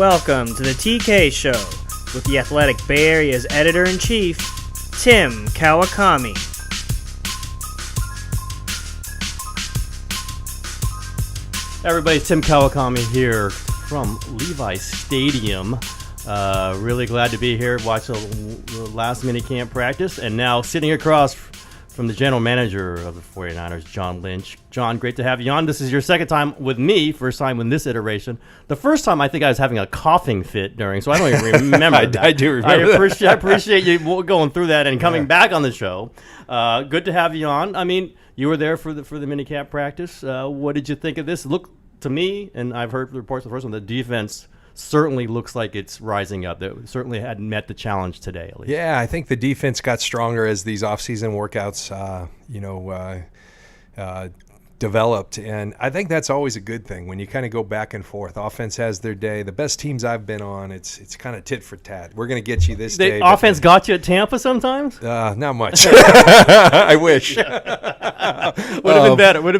Welcome to the TK Show with the Athletic Bay Area's Editor-in-Chief, Tim Kawakami. Everybody, Tim Kawakami here from Levi Stadium. Really glad to be here, watch the last mini camp practice, and now sitting across from the general manager of the 49ers, John Lynch. John, great to have you on. This is your second time with me, first time in this iteration. The first time I think I was having a coughing fit during, so I don't even remember that. I do remember that. I appreciate you going through that and coming back on the show. Good to have you on. I mean, you were there for the mini camp practice. What did you think of this? Look, to me, and I've heard the reports of the first one, the defense certainly looks like it's rising up. They certainly hadn't met the challenge today, at least. Yeah, I think the defense got stronger as these off-season workouts, developed, and I think that's always a good thing when you kind of go back and forth. Offense has their day. The best teams I've been on, it's kind of tit for tat. We're going to get you this day. The offense got you at Tampa sometimes? Not much. I wish. Would have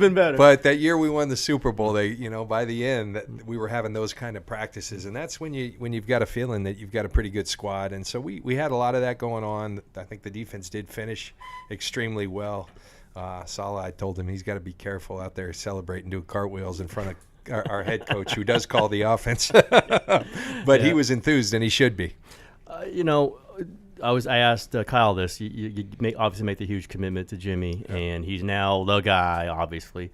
been better. But that year we won the Super Bowl, by the end, we were having those kind of practices, and that's when you've got a feeling that you've got a pretty good squad. And so we had a lot of that going on. I think the defense did finish extremely well. Salah, I told him he's got to be careful out there celebrating, doing cartwheels in front of our head coach, who does call the offense. But he was enthused, and he should be. I asked Kyle this. You obviously make the huge commitment to Jimmy, and he's now the guy, obviously.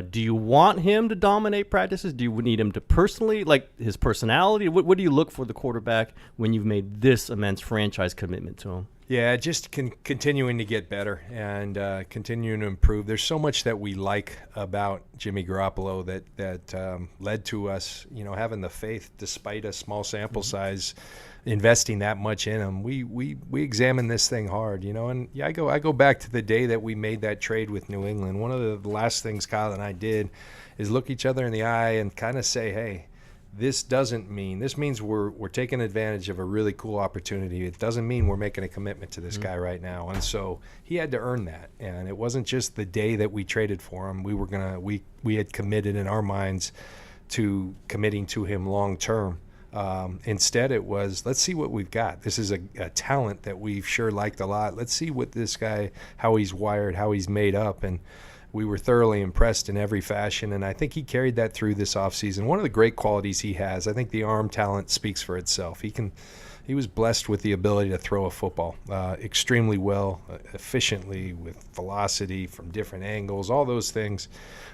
Do you want him to dominate practices? Do you need him to personally, like his personality? What do you look for the quarterback when you've made this immense franchise commitment to him? Yeah, just continuing to get better and continuing to improve. There's so much that we like about Jimmy Garoppolo that led to us, having the faith despite a small sample size, investing that much in him. We examine this thing hard, and I go back to the day that we made that trade with New England. One of the last things Kyle and I did is look each other in the eye and kind of say, hey, this means we're taking advantage of a really cool opportunity. It doesn't mean we're making a commitment to this guy right now. And so he had to earn that. And it wasn't just the day that we traded for him. We had committed in our minds to committing to him long term. Instead, it was, let's see what we've got. This is a talent that we've sure liked a lot. Let's see what this guy, how he's wired, how he's made up. And we were thoroughly impressed in every fashion, and I think he carried that through this offseason. One of the great qualities he has, I think the arm talent speaks for itself. He was blessed with the ability to throw a football extremely well, efficiently, with velocity from different angles, all those things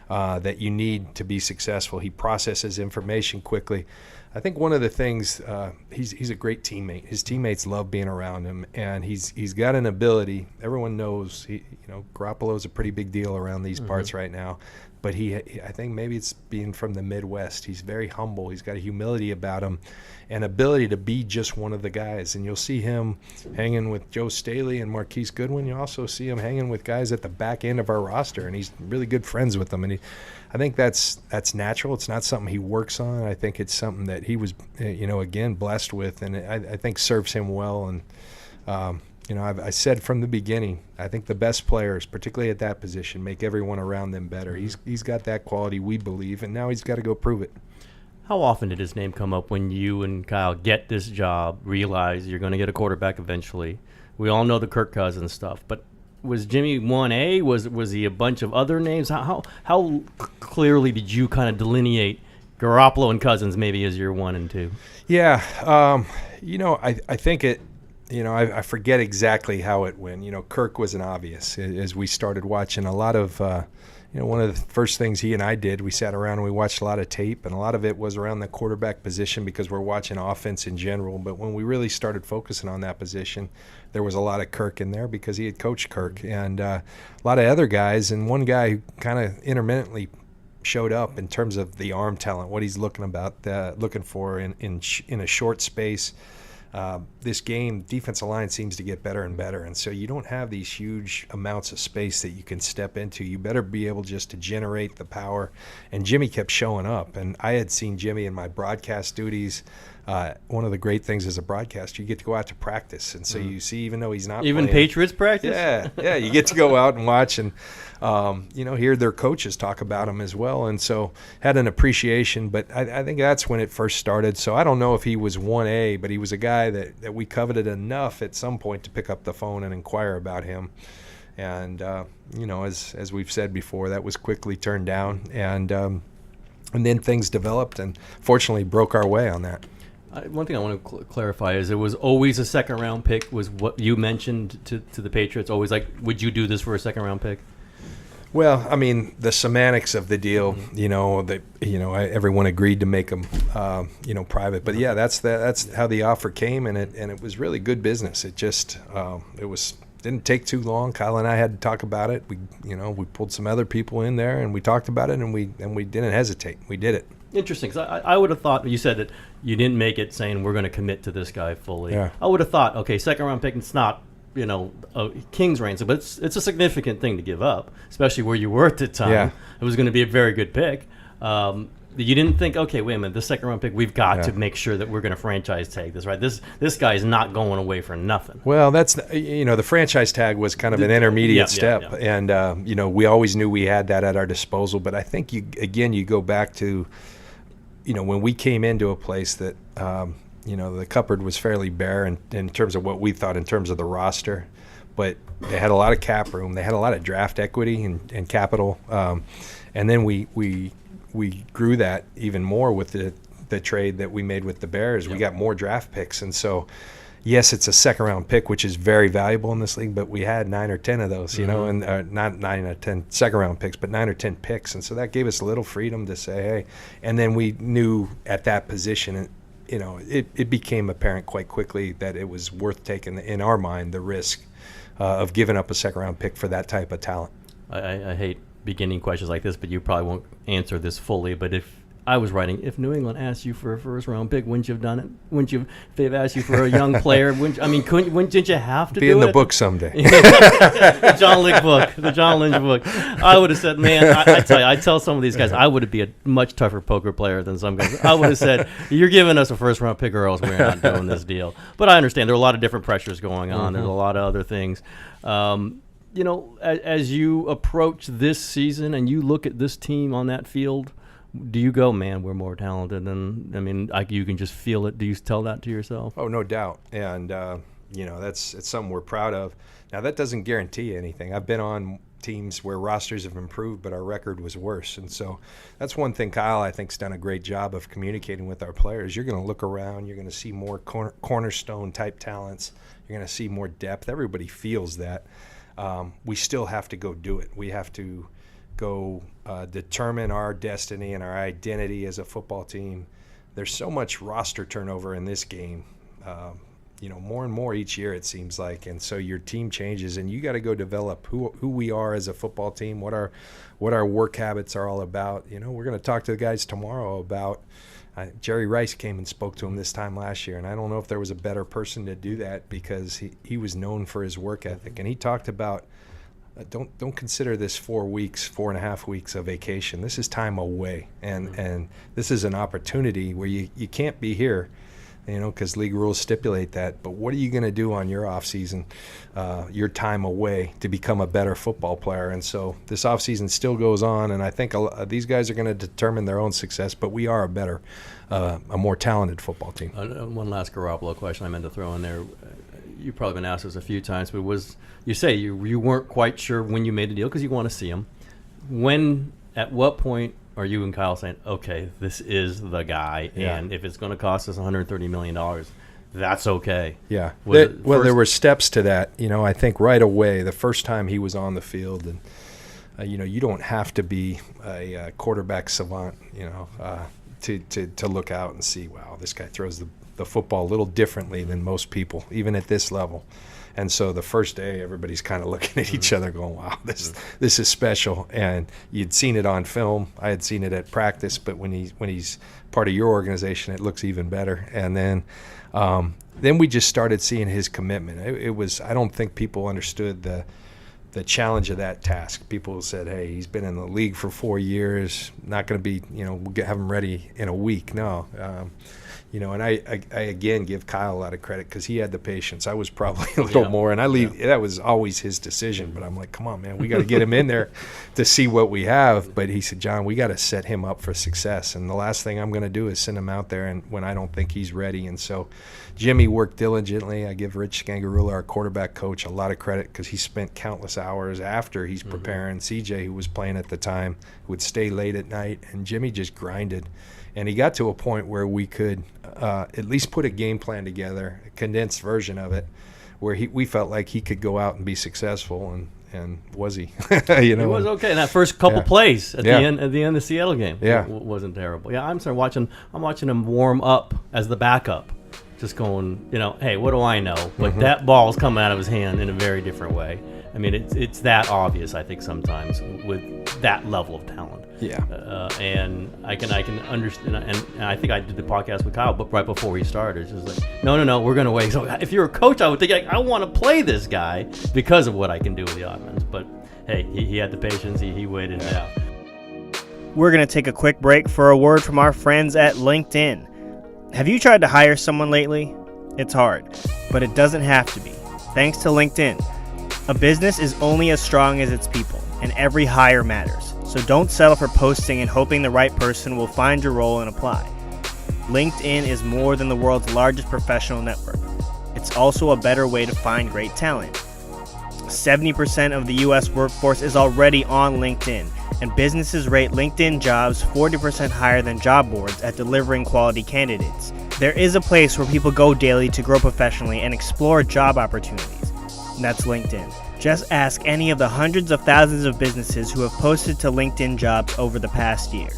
that you need to be successful. He processes information quickly. I think one of the things, he's a great teammate. His teammates love being around him, and he's got an ability. Everyone knows, Garoppolo's a pretty big deal around these parts right now. But I think maybe it's being from the Midwest. He's very humble. He's got a humility about him and ability to be just one of the guys. And you'll see him hanging with Joe Staley and Marquise Goodwin. You also see him hanging with guys at the back end of our roster, and he's really good friends with them. And I think that's natural. It's not something he works on. I think it's something that he was, again, blessed with, and I think serves him well. And I said from the beginning, I think the best players, particularly at that position, make everyone around them better. He's got that quality, we believe, and now he's got to go prove it. How often did his name come up when you and Kyle get this job, realize you're going to get a quarterback eventually? We all know the Kirk Cousins stuff, but was Jimmy 1A? Was he a bunch of other names? How clearly did you kind of delineate Garoppolo and Cousins maybe as your 1 and 2? Yeah, I think it. I forget exactly how it went. Kirk was an obvious as we started watching a lot of, one of the first things he and I did, we sat around and we watched a lot of tape, and a lot of it was around the quarterback position because we're watching offense in general. But when we really started focusing on that position, there was a lot of Kirk in there because he had coached Kirk and a lot of other guys. And one guy who kind of intermittently showed up in terms of the arm talent, what he's looking for in a short space. This game, defensive line seems to get better and better, and so you don't have these huge amounts of space that you can step into. You better be able just to generate the power, and Jimmy kept showing up, and I had seen Jimmy in my broadcast duties one of the great things as a broadcaster, you get to go out to practice, and so you see, even though he's not even playing, Patriots practice. yeah, you get to go out and watch and hear their coaches talk about him as well, and so had an appreciation. But I think that's when it first started. So I don't know if he was 1A, but he was a guy that we coveted enough at some point to pick up the phone and inquire about him. And as we've said before, that was quickly turned down, and then things developed, and fortunately broke our way on that. One thing I want to clarify is it was always a second-round pick, was what you mentioned to the Patriots. Always like, would you do this for a second-round pick? Well, I mean, the semantics of the deal, everyone agreed to make them, private. But yeah, that's how the offer came, and it was really good business. It just didn't take too long. Kyle and I had to talk about it. We pulled some other people in there, and we talked about it, and we didn't hesitate. We did it. Interesting, because I would have thought, you said that you didn't make it saying we're going to commit to this guy fully. Yeah. I would have thought, okay, second-round pick, it's not, a king's ransom, but it's a significant thing to give up, especially where you were at the time. Yeah. It was going to be a very good pick. You didn't think, okay, wait a minute, this second-round pick, we've got to make sure that we're going to franchise tag this, right? This guy is not going away for nothing. Well, that's, the franchise tag was kind of an intermediate step. Yeah. And, we always knew we had that at our disposal. But I think, you go back to, when we came into a place that, the cupboard was fairly bare in terms of what we thought in terms of the roster. But they had a lot of cap room. They had a lot of draft equity and capital. And then we grew that even more with the trade that we made with the Bears. We got more draft picks. And so, yes, it's a second-round pick, which is very valuable in this league, but we had 9 or 10 of those, and not 9 or 10 second-round picks, but 9 or 10 picks. And so that gave us a little freedom to say, hey. And then we knew at that position, it became apparent quite quickly that it was worth taking, in our mind, the risk of giving up a second-round pick for that type of talent. I hate beginning questions like this, but you probably won't answer this fully. But if I was writing, if New England asked you for a first-round pick, wouldn't you have done it? Wouldn't you? If they've asked you for a young player, wouldn't you have to be do it? Be in the book someday. The John Lynch book. I would have said, man, I tell some of these guys, I would be a much tougher poker player than some guys. I would have said, you're giving us a first-round pick or else we're not doing this deal. But I understand there are a lot of different pressures going on. Mm-hmm. There's a lot of other things. As you approach this season and you look at this team on that field, do you go, man, we're more talented than, you can just feel it. Do you tell that to yourself? Oh, no doubt. And, it's something we're proud of. Now, that doesn't guarantee anything. I've been on teams where rosters have improved, but our record was worse. And so that's one thing Kyle, I think, has done a great job of communicating with our players. You're going to look around. You're going to see more cornerstone-type talents. You're going to see more depth. Everybody feels that. We still have to go do it. We have to go determine our destiny and our identity as a football team. There's so much roster turnover in this game, more and more each year it seems like, and so your team changes, and you got to go develop who we are as a football team, what our work habits are all about. We're going to talk to the guys tomorrow about Jerry Rice came and spoke to him this time last year, and I don't know if there was a better person to do that because he was known for his work ethic, and he talked about don't consider this 4.5 weeks of vacation. This is time away, and this is an opportunity where you can't be here, because league rules stipulate that. But what are you going to do on your off season, your time away, to become a better football player? And so this off season still goes on, and I think these guys are going to determine their own success. But we are a more talented football team. One last Garoppolo question I meant to throw in there. You've probably been asked this a few times, but you say you weren't quite sure when you made the deal because you want to see him. At what point are you and Kyle saying, okay, this is the guy, and if it's going to cost us $130 million, that's okay? Yeah. There were steps to that. I think right away, the first time he was on the field, and you don't have to be a quarterback savant, to look out and see, wow, this guy throws the football a little differently than most people, even at this level. And so the first day, everybody's kind of looking at each other going, wow, this is special. And you'd seen it on film. I had seen it at practice, but when he's part of your organization, it looks even better. And then we just started seeing his commitment. It was, I don't think people understood the challenge of that task. People said, hey, he's been in the league for 4 years, not going to be, we'll have him ready in a week. No. And I again give Kyle a lot of credit because he had the patience. I was probably a little more, and that was always his decision. But I'm like, come on, man, we got to get him in there to see what we have. But he said, John, we got to set him up for success. And the last thing I'm going to do is send him out there and when I don't think he's ready. And so Jimmy worked diligently. I give Rich Scangarula, our quarterback coach, a lot of credit because he spent countless hours after he's preparing. CJ, who was playing at the time, would stay late at night, and Jimmy just grinded. And he got to a point where we could at least put a game plan together, a condensed version of it, where we felt like he could go out and be successful, and was he? He was okay. And that first couple plays at the end of the Seattle game, wasn't terrible. Yeah, I'm watching him warm up as the backup, just going, hey, what do I know? But that ball's coming out of his hand in a very different way. I mean, it's that obvious, I think, sometimes with that level of talent. Yeah. And I can understand, and I think I did the podcast with Kyle, but right before he started, it's just like, no, we're going to wait. So if you're a coach, I would think, I want to play this guy because of what I can do with the offense. But hey, he had the patience. He waited it out. We're going to take a quick break for a word from our friends at LinkedIn. Have you tried to hire someone lately? It's hard, but it doesn't have to be. Thanks to LinkedIn. A business is only as strong as its people, and every hire matters. So don't settle for posting and hoping the right person will find your role and apply. LinkedIn is more than the world's largest professional network. It's also a better way to find great talent. 70% of the U.S. workforce is already on LinkedIn, and businesses rate LinkedIn jobs 40% higher than job boards at delivering quality candidates. There is a place where people go daily to grow professionally and explore job opportunities. And that's LinkedIn. Just ask any of the hundreds of thousands of businesses who have posted to LinkedIn jobs over the past year.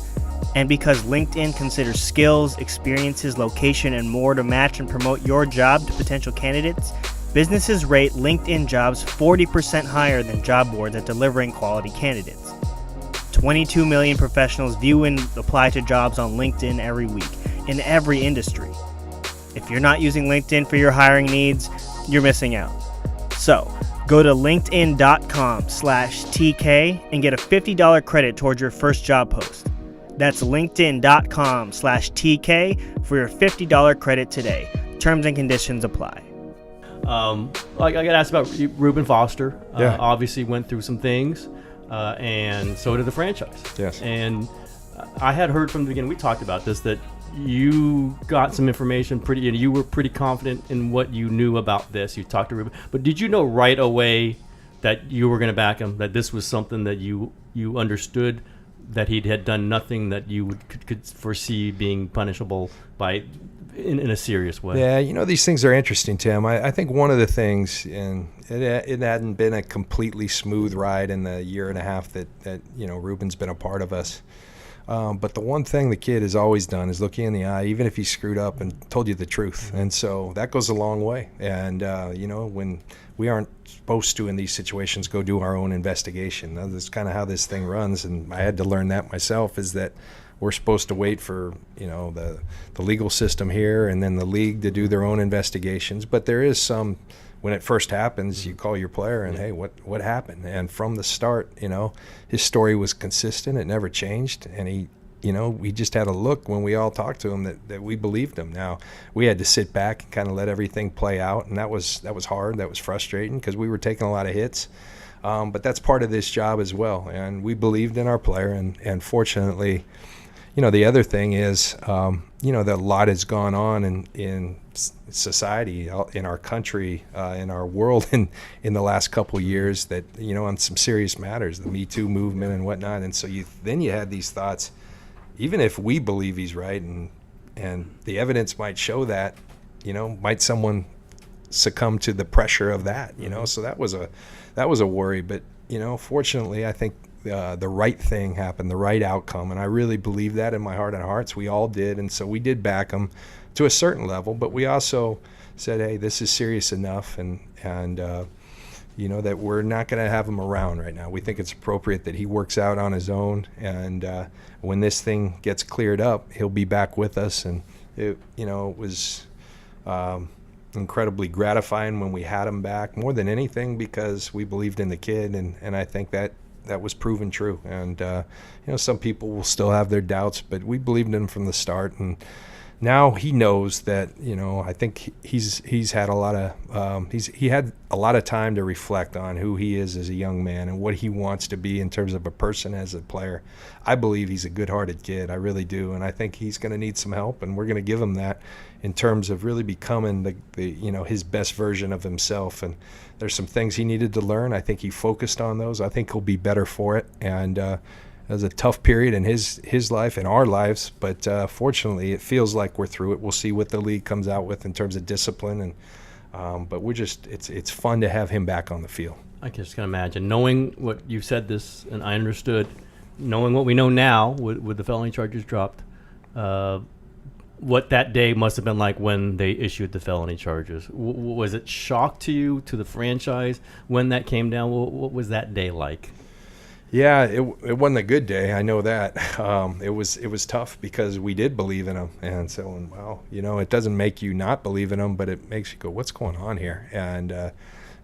And because LinkedIn considers skills, experiences, location, and more to match and promote your job to potential candidates, businesses rate LinkedIn jobs 40% higher than job boards at delivering quality candidates. 22 million professionals view and apply to jobs on LinkedIn every week, in every industry. If you're not using LinkedIn for your hiring needs, you're missing out. So, go to linkedin.com/TK and get a $50 credit towards your first job post. That's linkedin.com/TK for your $50 credit today. Terms and conditions apply. I got asked about Reuben Foster. Obviously went through some things, and so did the franchise. Yes. And I had heard from the beginning, we talked about this, that you got some information you were pretty confident in what you knew about this. You talked to Reuben, but did you know right away that you were going to back him, that this was something that you understood, that he had done nothing that you could foresee being punishable by in a serious way? Yeah, these things are interesting, Tim. I think one of the things, and it hadn't been a completely smooth ride in the year and a half that Reuben's been a part of us. But the one thing the kid has always done is look you in the eye, even if he screwed up, and told you the truth. And so that goes a long way. And, when we aren't supposed to in these situations go do our own investigation. That's kind of how this thing runs. And I had to learn that myself, is that we're supposed to wait for, the legal system here and then the league to do their own investigations. But there is some, when it first happens, you call your player and, hey, what happened? And from the start, his story was consistent. It never changed. And he, we just had a look when we all talked to him that we believed him. Now, we had to sit back and kind of let everything play out. And that was hard. That was frustrating because we were taking a lot of hits. But that's part of this job as well. And we believed in our player. And fortunately, the other thing is, that a lot has gone on in society, in our country, in our world in the last couple of years that, on some serious matters, the Me Too movement and whatnot. And so you had these thoughts, even if we believe he's right and the evidence might show that, might someone succumb to the pressure of that, So that was a worry. But, fortunately, I think the right thing happened, the right outcome. And I really believe that in my heart and hearts. We all did. And so we did back him to a certain level, but we also said, hey, this is serious enough. And that we're not going to have him around right now. We think it's appropriate that he works out on his own. And when this thing gets cleared up, he'll be back with us. And it was incredibly gratifying when we had him back, more than anything because we believed in the kid, and I think that was proven true. And some people will still have their doubts, but we believed in him from the start, and now he knows that, I think he's had a lot of he had a lot of time to reflect on who he is as a young man and what he wants to be in terms of a person as a player. I believe he's a good-hearted kid. I really do, and I think he's going to need some help, and we're going to give him that in terms of really becoming the his best version of himself. And there's some things he needed to learn. I think he focused on those. I think he'll be better for it. And it was a tough period in his life and our lives, but fortunately it feels like we're through it. We'll see what the league comes out with in terms of discipline, and but it's fun to have him back on the field. I just can imagine, knowing what you said this, and I understood, knowing what we know now with the felony charges dropped, what that day must have been like when they issued the felony charges. Was it shock to you, to the franchise, when that came down? What was that day like? Yeah, it wasn't a good day. I know that. It was tough because we did believe in him, and so, well, it doesn't make you not believe in him, but it makes you go, what's going on here? And a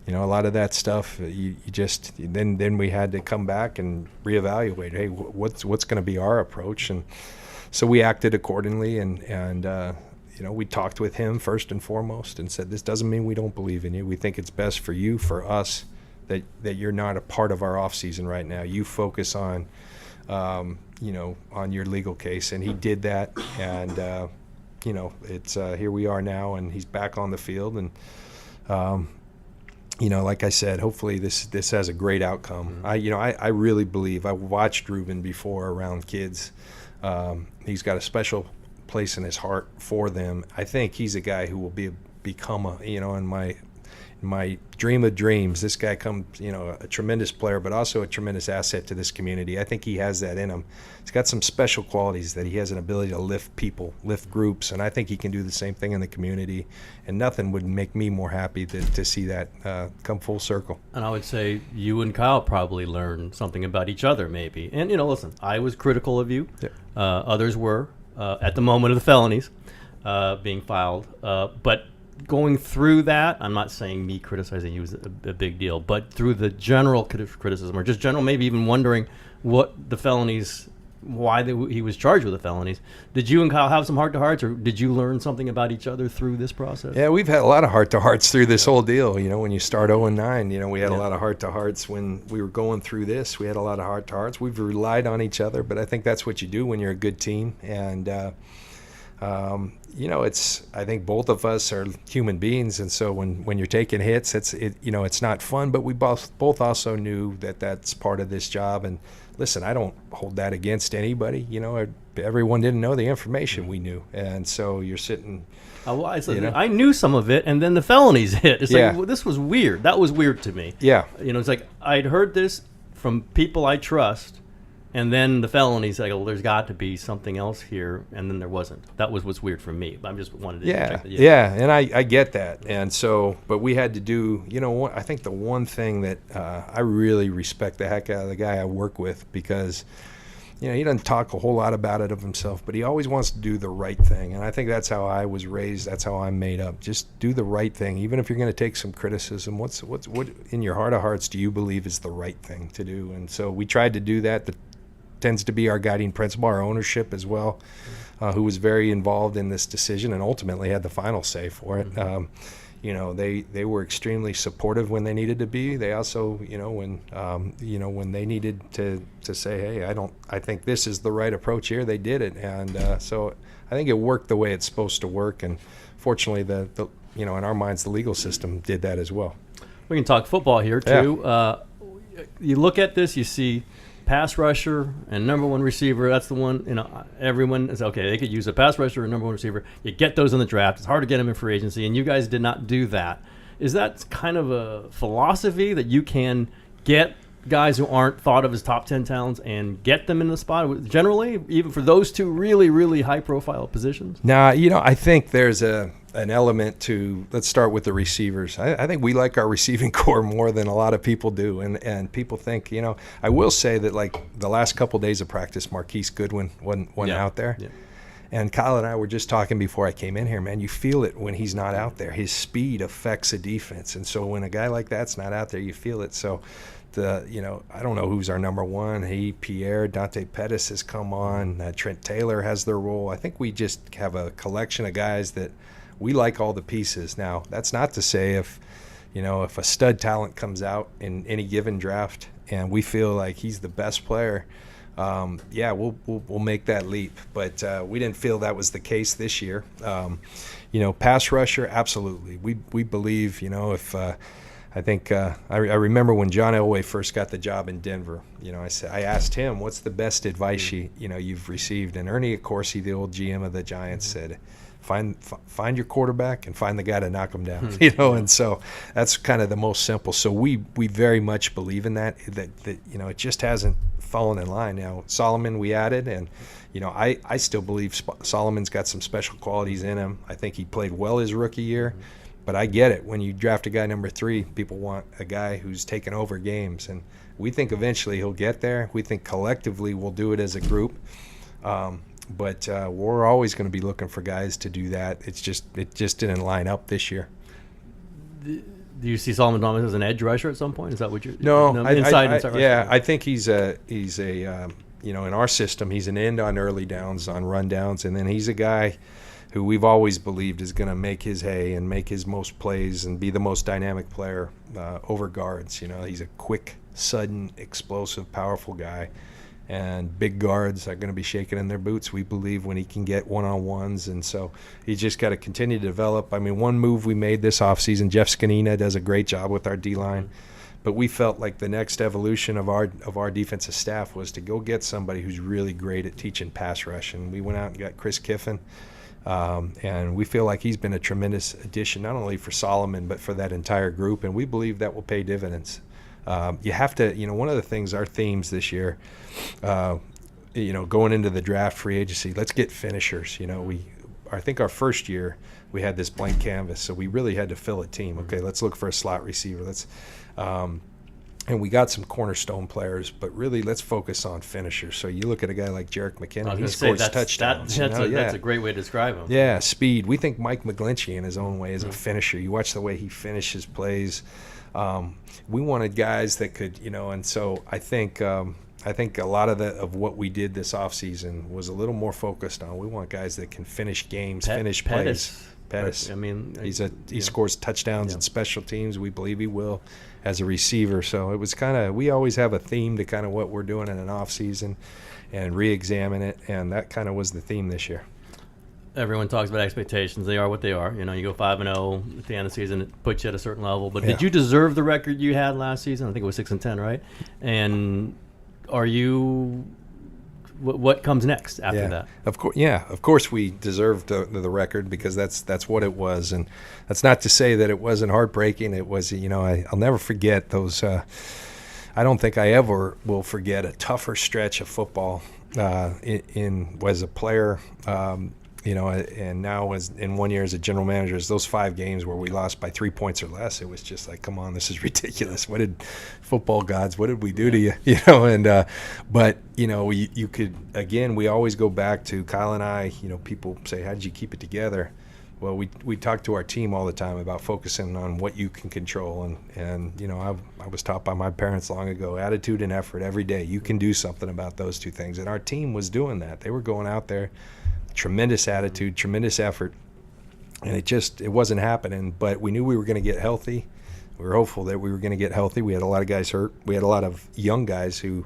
lot of that stuff, you just then we had to come back and reevaluate. Hey, what's going to be our approach? And so we acted accordingly, and we talked with him first and foremost and said, this doesn't mean we don't believe in you. We think it's best for you, for us, that you're not a part of our off season right now. You focus on, on your legal case. And he did that. And, it's here we are now, and he's back on the field. And, like I said, hopefully this has a great outcome. I really believe, I watched Reuben before around kids. He's got a special place in his heart for them. I think he's a guy who will become in my dream of dreams, this guy comes, a tremendous player, but also a tremendous asset to this community. I think he has that in him. He's got some special qualities that he has an ability to lift people, lift groups, and I think he can do the same thing in the community. And nothing would make me more happy to see that come full circle. And I would say you and Kyle probably learned something about each other, maybe. And, listen, I was critical of you. Yeah. Others were at the moment of the felonies being filed. But going through that, I'm not saying me criticizing you was a big deal, but through the general criticism, or just general, maybe even wondering what the felonies, why he was charged with the felonies. Did you and Kyle have some heart-to-hearts, or did you learn something about each other through this process? Yeah, we've had a lot of heart-to-hearts through this whole deal. When you start 0-9, we had a lot of heart-to-hearts when we were going through this. We had a lot of heart-to-hearts. We've relied on each other, but I think that's what you do when you're a good team. And I think both of us are human beings, and so when you're taking hits, it's not fun. But we both also knew that that's part of this job. And listen, I don't hold that against anybody. Everyone didn't know the information we knew, and so you're sitting. I knew some of it, and then the felonies hit. It's like, well, this was weird. That was weird to me. Yeah. It's like I'd heard this from people I trust. And then the felonies, like, well, there's got to be something else here, and then there wasn't. That was what's weird for me. I just wanted to check that. Yeah, and I get that. And so, but we had to do, I think the one thing that I really respect the heck out of the guy I work with, because, he doesn't talk a whole lot about it of himself, but he always wants to do the right thing. And I think that's how I was raised. That's how I'm made up. Just do the right thing. Even if you're going to take some criticism, what in your heart of hearts do you believe is the right thing to do? And so we tried to do that. Tends to be our guiding principle, our ownership as well, who was very involved in this decision and ultimately had the final say for it. They were extremely supportive when they needed to be. They also, when they needed to say, hey, I think this is the right approach here, they did it. And so I think it worked the way it's supposed to work. And fortunately, in our minds, the legal system did that as well. We can talk football here too. Yeah. You look at this, you see pass rusher and number one receiver. That's the one, everyone is okay. They could use a pass rusher and number one receiver. You get those in the draft. It's hard to get them in free agency, and you guys did not do that. Is that kind of a philosophy that you can get guys who aren't thought of as top 10 talents and get them in the spot generally, even for those two really, really high profile positions? Nah, I think there's an element to, let's start with the receivers. I think we like our receiving core more than a lot of people do. And people think, I will say that, like, the last couple days of practice, Marquise Goodwin wasn't out there. Yeah. And Kyle and I were just talking before I came in here, man, you feel it when he's not out there. His speed affects a defense. And so when a guy like that's not out there, you feel it. So, I don't know who's our number one. Pierre, Dante Pettis has come on. Trent Taylor has their role. I think we just have a collection of guys that we like all the pieces. Now, that's not to say if a stud talent comes out in any given draft and we feel like he's the best player, we'll make that leap. But we didn't feel that was the case this year. Pass rusher, absolutely. We believe, if I remember when John Elway first got the job in Denver. I asked him, "What's the best advice you've received?" And Ernie Accorsi, the old GM of the Giants, said, "Find your quarterback and find the guy to knock him down." And so that's kind of the most simple. So we very much believe in that it just hasn't fallen in line. Now Solomon we added, and I still believe Solomon's got some special qualities in him. I think he played well his rookie year. But I get it. When you draft a guy number 3, people want a guy who's taken over games. And we think eventually he'll get there. We think collectively we'll do it as a group. But we're always going to be looking for guys to do that. It just didn't line up this year. Do you see Solomon Thomas as an edge rusher at some point? Is that what you're inside rusher? Yeah, I think he's a in our system, he's an end on early downs, on run downs, and then he's a guy who we've always believed is going to make his hay and make his most plays and be the most dynamic player over guards. He's a quick, sudden, explosive, powerful guy. And big guards are going to be shaking in their boots, we believe, when he can get one-on-ones. And so he's just got to continue to develop. I mean, one move we made this offseason, Jeff Scanina does a great job with our D-line. But we felt like the next evolution of our defensive staff was to go get somebody who's really great at teaching pass rush. And we went out and got Chris Kiffin. And we feel like he's been a tremendous addition, not only for Solomon, but for that entire group. And we believe that will pay dividends. You have to, one of the things, our themes this year, going into the draft, free agency, let's get finishers. I think our first year we had this blank canvas, so we really had to fill a team. Okay, let's look for a slot receiver. And we got some cornerstone players, but really let's focus on finishers. So you look at a guy like Jerick McKinnon, he scores touchdowns. That's a great way to describe him. Yeah, speed. We think Mike McGlinchey in his own way is a finisher. You watch the way he finishes plays. We wanted guys that could, and so I think a lot of what we did this offseason was a little more focused on. We want guys that can finish games, finish plays. Pettis. I mean, he scores touchdowns in special teams. We believe he will as a receiver. So it was we always have a theme to kind of what we're doing in an off season and re-examine it, and that kind of was the theme this year. Everyone talks about expectations. They are what they are. You go 5-0 at the end of the season, it puts you at a certain level. But did you deserve the record you had last season? I think it was 6-10, right? And are you? What comes next after that? Of course we deserved the record, because that's what it was, and that's not to say that it wasn't heartbreaking. It was, I'll never forget those. I don't think I ever will forget a tougher stretch of football as a player. And now as in 1 year as a general manager, is those 5 games where we lost by 3 points or less. It was just like, come on, this is ridiculous. What did football gods? What did we do to you? But you could, again, we always go back to Kyle and I. People say, how did you keep it together? Well, we talk to our team all the time about focusing on what you can control, and I was taught by my parents long ago, attitude and effort every day. You can do something about those 2 things, and our team was doing that. They were going out there. Tremendous attitude, tremendous effort, and it wasn't happening. But we knew we were going to get healthy. We were hopeful that we were going to get healthy. We had a lot of guys hurt. We had a lot of young guys who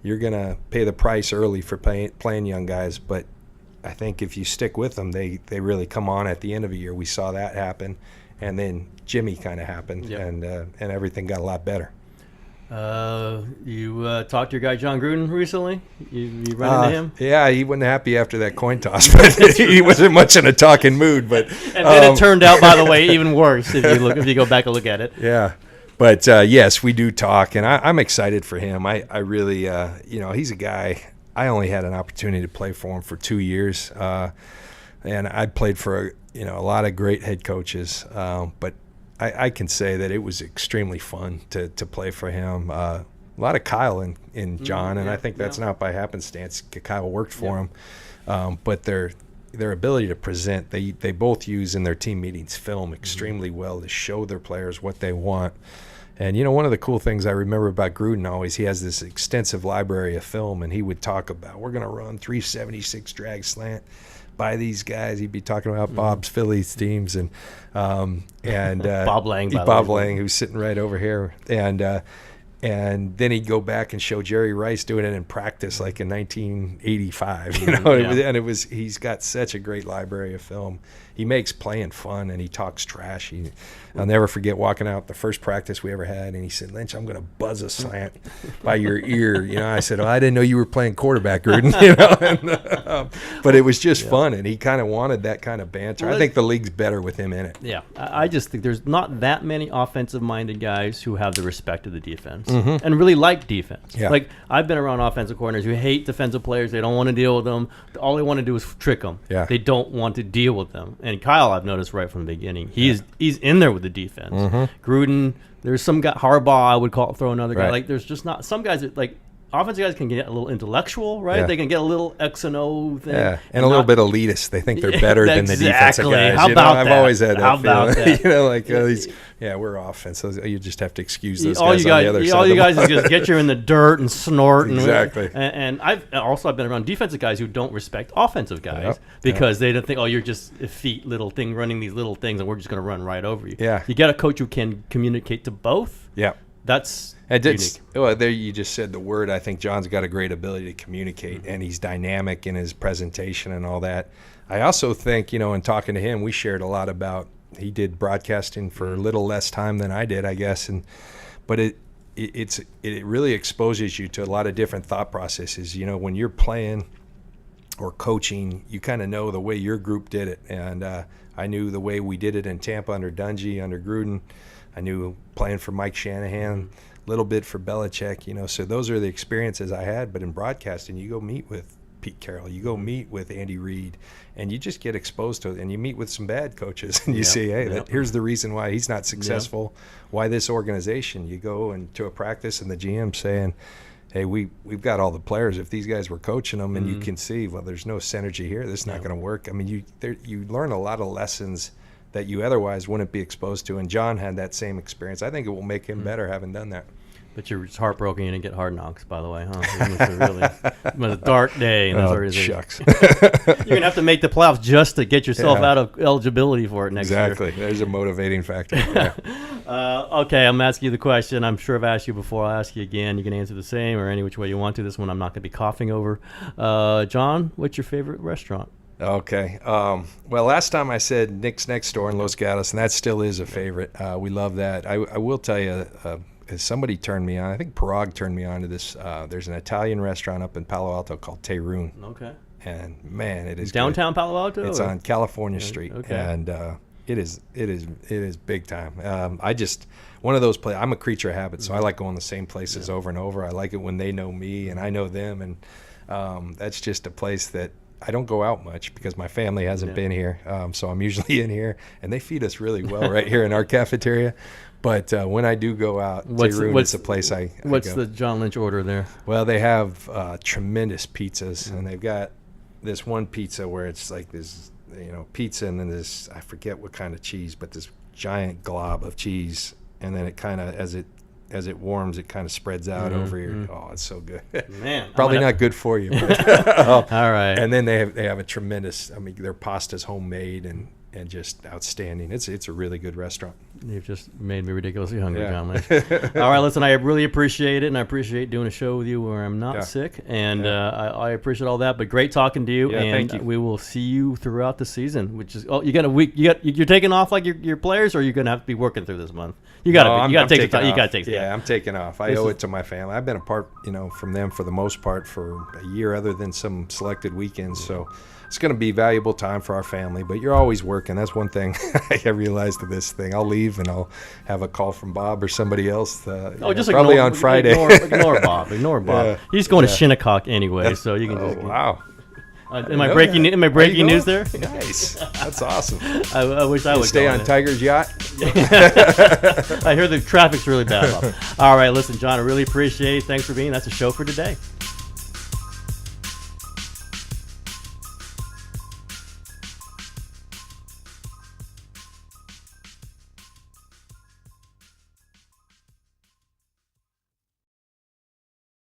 you're going to pay the price early for playing young guys. But I think if you stick with them, they really come on at the end of a year. We saw that happen, and then Jimmy kind of happened, and everything got a lot better. You talked to your guy John Gruden recently? You run into him? Yeah, he wasn't happy after that coin toss, but he wasn't much in a talking mood. But and then it turned out, by the way, even worse if you go back and look at it. Yeah, but yes, we do talk, and I'm excited for him. I really, he's a guy. I only had an opportunity to play for him for 2 years, and I played for a lot of great head coaches, but I can say that it was extrememely fun to play for him. A lot of Kyle in John, and I think that's not by happenstance. Kyle worked for him, but they're their ability to present. They both use in their team meetings film extremely well to show their players what they want. And, one of the cool things I remember about Gruden always, he has this extensive library of film, and he would talk about, we're going to run 376 drag slant by these guys. He'd be talking about Bob's Phillies teams and Bob Lang, Bob Lang, who's sitting right over here. And then he'd go back and show Jerry Rice doing it in practice like in 1985, he's got such a great library of film. He makes playing fun, and he talks trash. I'll never forget walking out the first practice we ever had, and he said, Lynch, I'm going to buzz a slant by your ear. I said, I didn't know you were playing quarterback, Gruden. But it was just fun, and he kind of wanted that kind of banter. I think the league's better with him in it. Yeah, I just think there's not that many offensive-minded guys who have the respect of the defense and really like defense. Yeah. Like, I've been around offensive coordinators who hate defensive players. They don't want to deal with them. All they want to do is trick them. Yeah. They don't want to deal with them. And Kyle, I've noticed right from the beginning, he's in there with the defense. Gruden, there's some guy, Harbaugh, I would throw another guy. Right. Like, there's just not some guys that, like, offensive guys can get a little intellectual, right? Yeah. They can get a little X and O thing. Yeah, and a little bit elitist. They think they're better than the defensive guys. How about I've that? always had that How about feeling. that? We're offense. So you just have to excuse those all guys you on the other side. All you guys is just get you in the dirt and snort. Exactly. And I've been around defensive guys who don't respect offensive guys Yep. because they don't think, you're just a feet little thing running these little things and we're just going to run right over you. Yeah. You got a coach who can communicate to both. Yeah. That's unique. unique. There you just said the word. I think John's got a great ability to communicate, and he's dynamic in his presentation and all that. I also think, in talking to him, we shared a lot about, he did broadcasting for a little less time than I did, I guess, but it really exposes you to a lot of different thought processes. When you're playing or coaching, you kind of know the way your group did it, and I knew the way we did it in Tampa under Dungy, under Gruden. I knew playing for Mike Shanahan, a little bit for Belichick, so those are the experiences I had. But in broadcasting, you go meet with Pete Carroll, you go meet with Andy Reid, and you just get exposed to it. And you meet with some bad coaches, and you see, hey, here's the reason why he's not successful, why this organization. You go into a practice, and the GM saying, hey, we've got all the players. If these guys were coaching them, and you can see, well, there's no synergy here. This is not going to work. I mean, you learn a lot of lessons that you otherwise wouldn't be exposed to. And John had that same experience. I think it will make him better having done that. But you're just heartbroken you didn't get Hard Knocks, by the way, huh? It was a dark day. Shucks. You're going to have to make the playoffs just to get yourself out of eligibility for it next year. Exactly. There's a motivating factor. Yeah. Okay, I'm asking you the question. I'm sure I've asked you before. I'll ask you again. You can answer the same or any which way you want to. This one I'm not going to be coughing over. John, what's your favorite restaurant? Okay. Well, last time I said Nick's Next Door in Los Gatos, and that still is a favorite. We love that. I will tell you, somebody turned me on. I think Parag turned me on to this. There's an Italian restaurant up in Palo Alto called Terun. Okay. And man, it is downtown good. Palo Alto. It's on California Street, okay. And it is big time. One of those places. I'm a creature of habit, so I like going the same places over and over. I like it when they know me and I know them, and that's just a place that I don't go out much because my family hasn't been here, so I'm usually in here, and they feed us really well right here in our cafeteria. But when I do go out, Terun is a place I What's go. the John Lynch order there? Well, they have tremendous pizzas, and they've got this one pizza where it's like this, pizza, and then this, I forget what kind of cheese, but this giant glob of cheese, and then it kind of, as it warms, it kind of spreads out over your. Oh, it's so good. Man, Probably not good for you. But all right. And then they have a tremendous. I mean, their pasta's homemade and just outstanding. It's a really good restaurant. You've just made me ridiculously hungry, Yeah. John Lynch. All right, listen, I really appreciate it, and I appreciate doing a show with you where I'm not sick, and I appreciate all that. But great talking to you, Yeah, and thank you. we will see you throughout the season. Which is, you got a week. You're taking off like your players, or you're going to have to be working through this month. You got to take the time. You got to take. Yeah, I'm taking off. I owe it to my family. I've been apart, from them for the most part for a year, other than some selected weekends. So it's going to be valuable time for our family. But you're always working. That's one thing I realized of this thing. I'll leave and I'll have a call from Bob or somebody else. Just probably on Friday. Ignore Bob. Ignore Bob. Yeah. He's going to Shinnecock anyway, so you can just. Wow. Am I breaking news there? Nice. That's awesome. I wish I would stay on Tiger's yacht. I hear the traffic's really bad. All right, listen, John, I really appreciate it. Thanks for being. That's a show for today.